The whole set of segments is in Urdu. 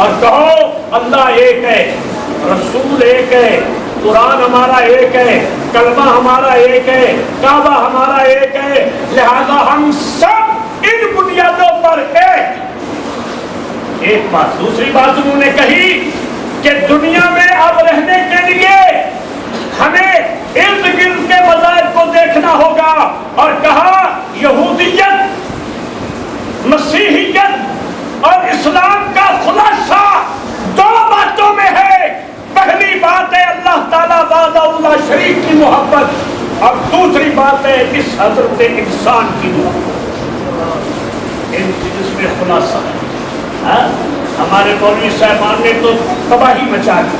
اور کہو اللہ ایک ہے، رسول ایک ہے، قرآن ہمارا ایک ہے، کلمہ ہمارا ایک ہے، کعبہ ہمارا ایک ہے، لہذا ہم سب ان بنیادوں پر ایک بات۔ دوسری بات انہوں نے کہی کہ دنیا میں اب رہنے کے لیے ہمیں ارد گرد کے مذاہب کو دیکھنا ہوگا، اور کہا یہودیت، مسیحیت اور اسلام کا خلاصہ دو باتوں میں ہے۔ پہلی بات ہے اللہ تعالیٰ وحدہ اللہ شریک کی محبت، اور دوسری بات ہے اس حضرت انسان کی محبت۔ ان چیز میں خلاصہ ہے۔ ہمارے مولوی صاحبان نے تو تباہی مچا دی۔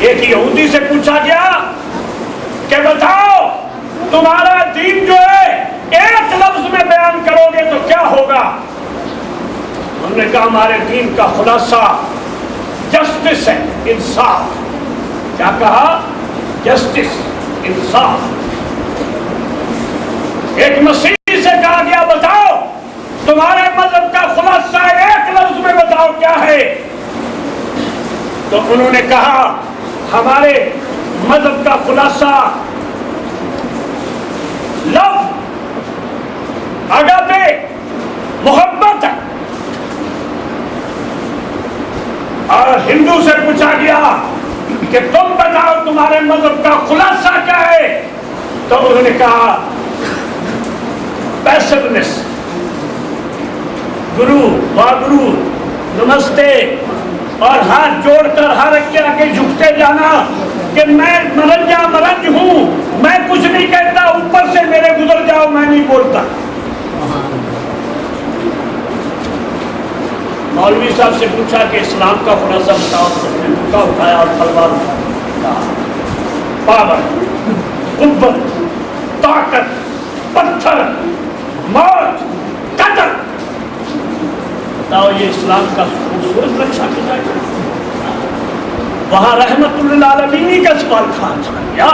ایک یہودی سے پوچھا گیا کہ بتاؤ تمہارا دین جو ہے ایک لفظ میں بیان کرو گے تو کیا ہوگا؟ انہوں نے کہا ہمارے دین کا خلاصہ جسٹس ہے، انصاف۔ کیا کہا؟ جسٹس، انصاف۔ ایک مسیحی سے کہا گیا بتاؤ تمہارے مذہب کا خلاصہ ایک لفظ میں بتاؤ کیا ہے؟ تو انہوں نے کہا ہمارے مذہب کا خلاصہ لفظ اگاپے، محبت ہے۔ اور ہندو سے پوچھا گیا کہ تم بتاؤ تمہارے مذہب کا خلاصہ کیا ہے؟ تو انہوں نے کہا پیسونس، گرو واگرو، نمستے، اور ہاتھ جوڑ کر ہر ایک کے آگے جھکتے جانا کہ میں مرنجا مرنج ہوں، میں کچھ نہیں کہتا، اوپر سے میرے گزر جاؤ، میں نہیں بولتا۔ مولوی صاحب سے پوچھا کہ اسلام کا خلاصہ بتاؤ، تو اس نے دھکا اٹھایا اور تلوار اٹھایا۔ پاور، قوت، طاقت، پتھر، موت، قتل، بتاؤ یہ اسلام کا خوبصورت نقشہ کیا ہے؟ وہاں رحمت للعالمین کا سوال کھا گیا۔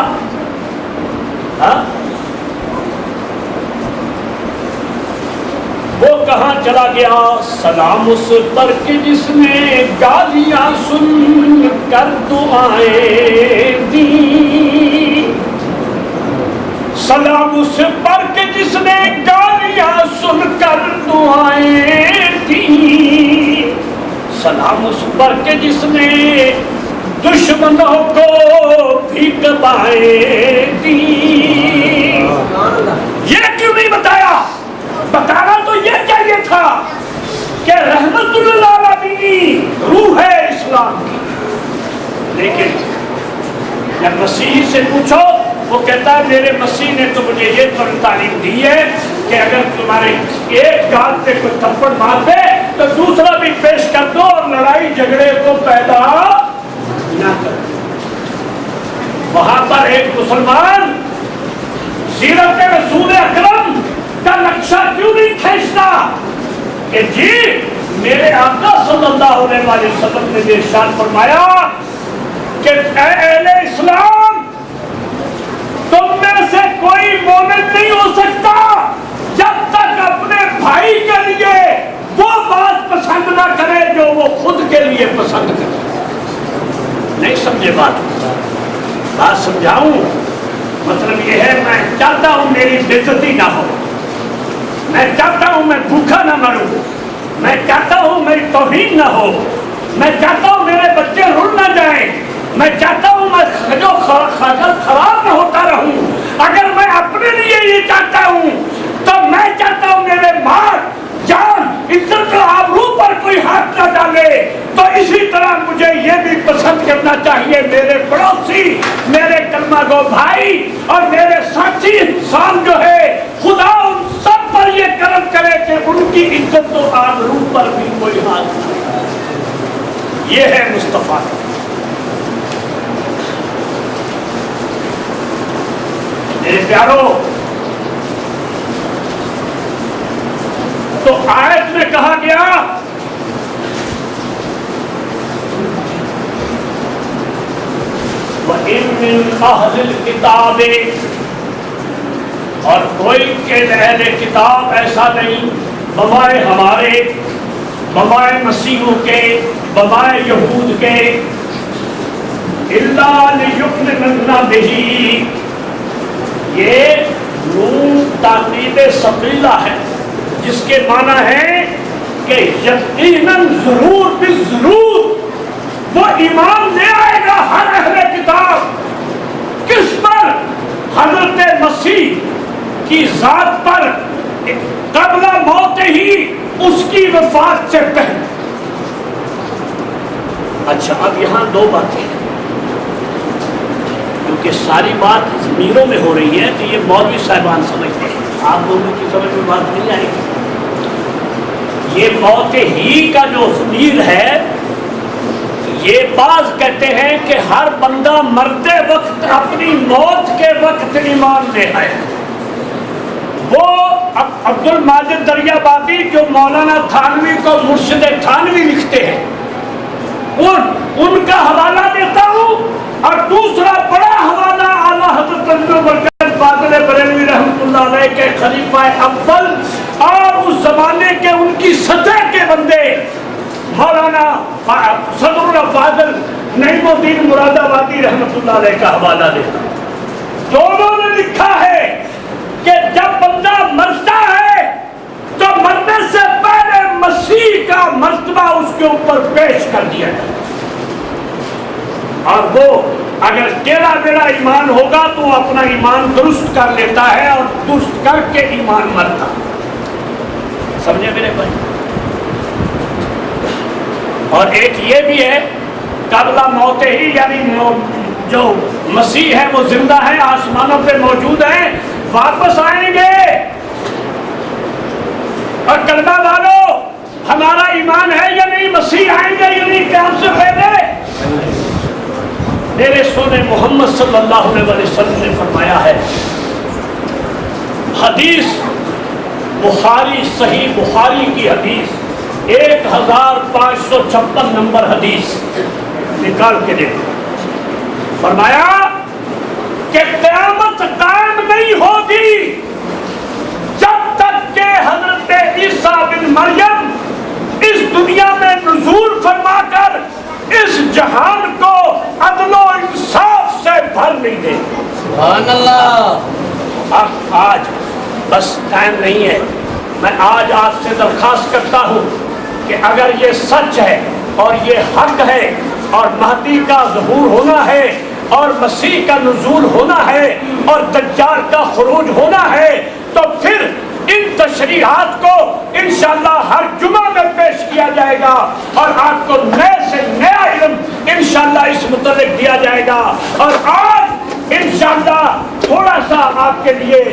وہ کہاں چلا گیا؟ سلام اس پر کہ جس نے گالیاں سن کر دعائیں دی، سلام اس پر کہ جس نے گالیاں سن کر دعائیں دی، سلام اس پر کہ جس نے دشمنوں کو بھی دبائیں دی۔ یہ کیوں نہیں بتایا؟ بتانا تو یہ چاہیے تھا کہ رحمت للعالمین روح ہے اسلام کی۔ لیکن جب مسیحی سے پوچھو وہ کہتا ہے میرے مسیح نے تو مجھے یہ تعلیم دی ہے کہ اگر تمہارے ایک گال پہ کوئی تھپڑ مار دے تو دوسرا بھی پیش کر دو اور لڑائی جھگڑے کو پیدا نہ کرو۔ وہاں پر ایک مسلمان سیرت رسول اکرم کا نقشہ کیوں نہیں کھینچتا کہ جی میرے آقا صلی اللہ علیہ وسلم نے یہ ارشاد فرمایا کہ اے اہل اسلام تم میں سے کوئی مومن نہیں ہو سکتا جب تک اپنے بھائی کے لیے وہ بات پسند نہ کرے جو وہ خود کے لیے پسند کرے۔ نہیں سمجھے بات سمجھاؤں؟ مطلب یہ ہے میں چاہتا ہوں میری بےعزتی نہ ہو، میں چاہتا ہوں میں بھوکا نہ مروں، میں چاہتا ہوں میری توہین نہ ہو، میں چاہتا ہوں میرے بچے رل نہ جائیں، میں چاہتا ہوں میں جو خراب نہ ہوتا رہوں۔ اگر میں اپنے لیے یہ چاہتا ہوں تو میں چاہتا ہوں میرے ماں جان عزت آبرو پر کوئی ہاتھ نہ ڈالے، تو اسی طرح مجھے یہ بھی پسند کرنا چاہیے میرے پڑوسی، میرے کلمہ گو بھائی اور میرے ساتھی انسان جو ہے خدا ان سب پر یہ کرم کرے کہ ان کی عزت و آبرو پر بھی کوئی ہاتھ نہ ڈالے۔ یہ ہے مصطفیٰ۔ میرے پیارو، تو آیت میں کہا گیا وَإِن مِّنْ أَهْلِ الْكِتَابِ، اور کوئی کہ اہل کتاب ایسا نہیں بوائے ہمارے بوائے مسیحوں کے بوائے یہود کے الا لیؤمنن بہ، یہ نون تاکید ثقیلہ ہے جس کے معنی ہے کہ یقیناً ضرور بالضرور وہ ایمان لے آئے گا ہر اہل کتاب کس پر؟ حضرت مسیح کی ذات پر قبل موت ہی اس کی وفات سے پہلے۔ اچھا اب یہاں دو باتیں ہیں، کیونکہ ساری بات ضمیروں میں ہو رہی ہے تو یہ مولوی صاحبان سمجھتے ہیں، آپ لوگوں کی سمجھ میں بات نہیں آئے گی۔ یہ موت ہی کا جو ضمیر ہے، یہ بعض کہتے ہیں کہ ہر بندہ مرتے وقت اپنی موت کے وقت ایمان لے آئے۔ وہ عبد الماجد دریابادی جو مولانا تھانوی کو مرشد تھانوی لکھتے ہیں، ان کا حوالہ دیتا ہوں، اور دوسرا بڑا حوالہ اعلیٰ حضرت برکت بادل بریلوی رحمۃ اللہ علیہ کے خلیفہ اول اور اس زمانے کے ان کی سطح کے بندے مولانا صدر الفاضل نعیم الدین مراد آبادی رحمۃ اللہ علیہ کا حوالہ دیتا ہوں۔ دونوں نے لکھا ہے کہ جب بندہ مرتا ہے تو مرنے سے پہلے مسیح کا مرتبہ اس کے اوپر پیش کر دیا جائے، اور وہ اگر ٹیڑھا میرا ایمان ہوگا تو وہ اپنا ایمان درست کر لیتا ہے اور درست کر کے ایمان مرتا۔ سمجھے میرے بھائی؟ اور ایک یہ بھی ہے قبل موت ہی، یعنی جو مسیح ہے وہ زندہ ہے، آسمانوں پہ موجود ہے، واپس آئیں گے۔ اور کلمہ والو ہمارا ایمان ہے یا نہیں مسیح آئیں گے یا نہیں قیامت سے پہلے؟ میرے سونے محمد صلی اللہ علیہ وسلم نے فرمایا ہے، حدیث بخاری، صحیح بخاری کی حدیث 1556 نمبر حدیث نکال کے دیکھو، فرمایا کہ قیامت قائم نہیں ہوگی جب تک کہ حضرت عیسیٰ بن مریم اس دنیا میں نزول فرما کر اس جہان کو عدل و انصاف سے بھر نہیں دے۔ سبحان اللہ۔ اب آج بس ٹائم نہیں ہے، میں آج آپ سے درخواست کرتا ہوں کہ اگر یہ سچ ہے اور یہ حق ہے اور مہدی کا ظہور ہونا ہے اور مسیح کا نزول ہونا ہے اور دجال کا خروج ہونا ہے، تو پھر ان تشریحات کو انشاءاللہ ہر جمعہ میں پیش کیا جائے گا اور آپ کو نئے سے نیا علم انشاءاللہ اس متعلق دیا جائے گا۔ اور آج انشاءاللہ تھوڑا سا آپ کے لیے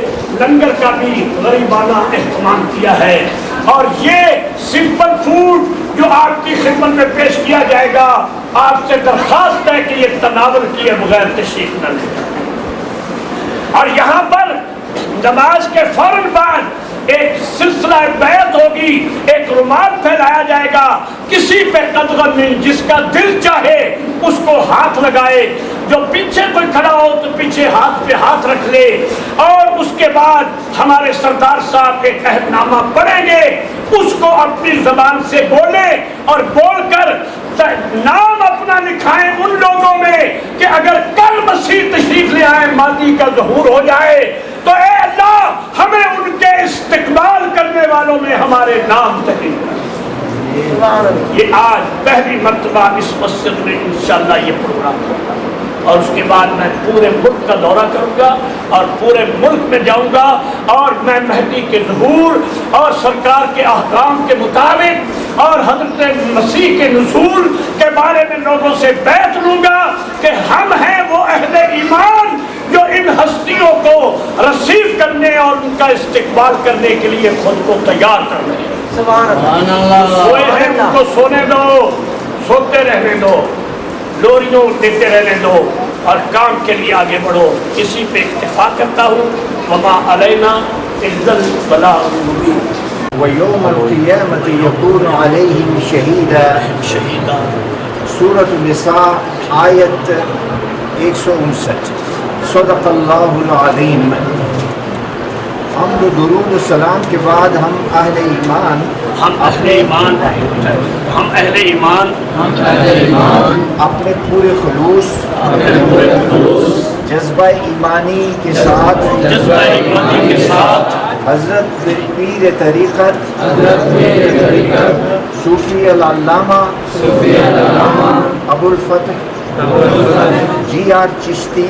لنگر کا بھی غریبانہ اہتمام کیا ہے، اور یہ سمپل فوڈ جو آپ کی خدمت میں پیش کیا جائے گا، آپ سے درخواست ہے کہ یہ تناول کیے بغیر تشریف نہ لے جائیں۔ اور یہاں پر نماز کے فوراً بعد ایک سلسلہ بیعت ہوگی، ایک رومال پھیلایا جائے گا، کسی پہ قدغن نہیں، جس کا دل چاہے اس کو ہاتھ لگائے، جو پیچھے کوئی کھڑا ہو تو پیچھے ہاتھ پہ ہاتھ رکھ لے، اور اس کے بعد ہمارے سردار صاحب ایک عہد نامہ پڑھیں گے، اس کو اپنی زبان سے بولے اور بول کر نام اپنا لکھائیں ان لوگوں میں کہ اگر کل مسیح تشریف لے آئے، مہدی کا ظہور ہو جائے، تو اے اللہ ہمیں ان کے استقبال کرنے والوں میں ہمارے نام تحریر کر۔ یہ آج پہلی مرتبہ اس مسجد میں انشاءاللہ یہ پروگرام ہوگا، اور اس کے بعد میں پورے ملک کا دورہ کروں گا اور پورے ملک میں جاؤں گا، اور میں مہدی کے ظہور اور سرکار کے احکام کے مطابق اور حضرت مسیح کے نزول کے بارے میں لوگوں سے بیعت لوں گا کہ ہم ہیں وہ اہل ایمان جو ان ہستیوں کو رسیو کرنے اور ان کا استقبال کرنے کے لیے خود کو تیار کر رہے ہیں۔ سبحان اللہ۔ سوئے ہیں ان کو سونے دو، سوتے رہنے دو، لوریوں دیتے رہنے دو، اور کام کے لیے آگے بڑھو۔ اسی پہ اکتفا کرتا ہوں، وما علینا الا البلاغ المبین۔ وَيَوْمَ الْقِيَامَةِ يَكُونُ عَلَيْهِمْ شَهِيدًا۔ سورۃ النساء آیت 159۔ صدق اللہ العظیم۔ حمد و درود و سلام کے بعد ہم اہل ایمان ہم اہل ایمان اپنے پورے خلوص جذبہ ایمانی کے ساتھ حضرت پیر طریقت صوفی العلامہ ابو الفتح جی آر چشتی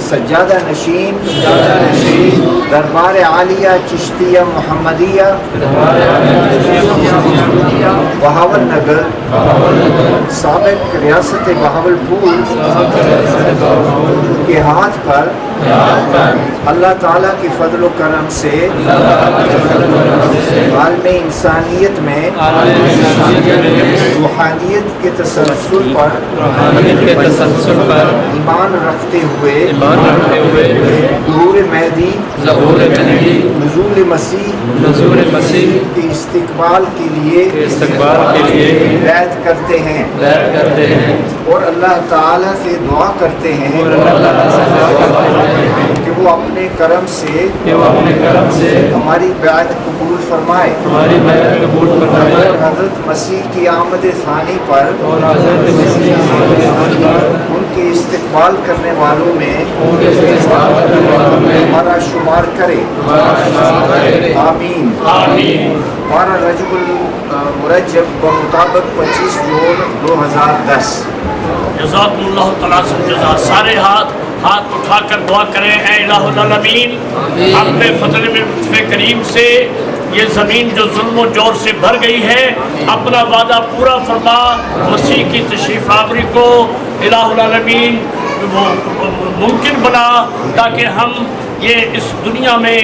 سجادہ نشین دربار عالیہ چشتیہ محمدیہ بہاول نگر سابق ریاست بہاولپور کے ہاتھ پر اللہ تعالیٰ کے فضل و کرم سے عالم انسانیت میں روحانیت کے تسلسل پر ایمان رکھتے ہوئے ظہور مہدی نزول مسیح کے استقبال کے لیے بیعت کرتے ہیں اور اللہ تعالیٰ سے دعا کرتے ہیں کہ وہ اپنے کرم سے ہماری بیعت قبول فرمائے حضرت مسیح کی آمد ثانی پر ان کے استقبال کرنے والوں میں ہمارا شمار کرے، آمین۔ 12 رجب المرجب بمطابق 25 جون 2010۔ جزاکم اللہ تعالیٰ سے جزا۔ سارے ہاتھ اٹھا کر دعا کریں، اے الہ العالمین اپنے فضل میں لطف کریم سے یہ زمین جو ظلم و جور سے بھر گئی ہے اپنا وعدہ پورا فرما، مسیح کی تشریف آوری کو الہ العالمین ممکن بنا تاکہ ہم یہ اس دنیا میں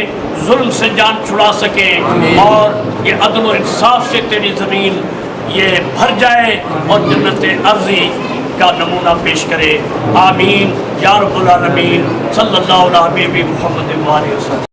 ظلم سے جان چھڑا سکیں اور یہ عدل و انصاف سے تیری زمین یہ بھر جائے اور جنت ارضی کا نمونہ پیش کرے، آمین یا رب العالمین۔ صلی اللہ علیہ محمد وآلہ وسلم۔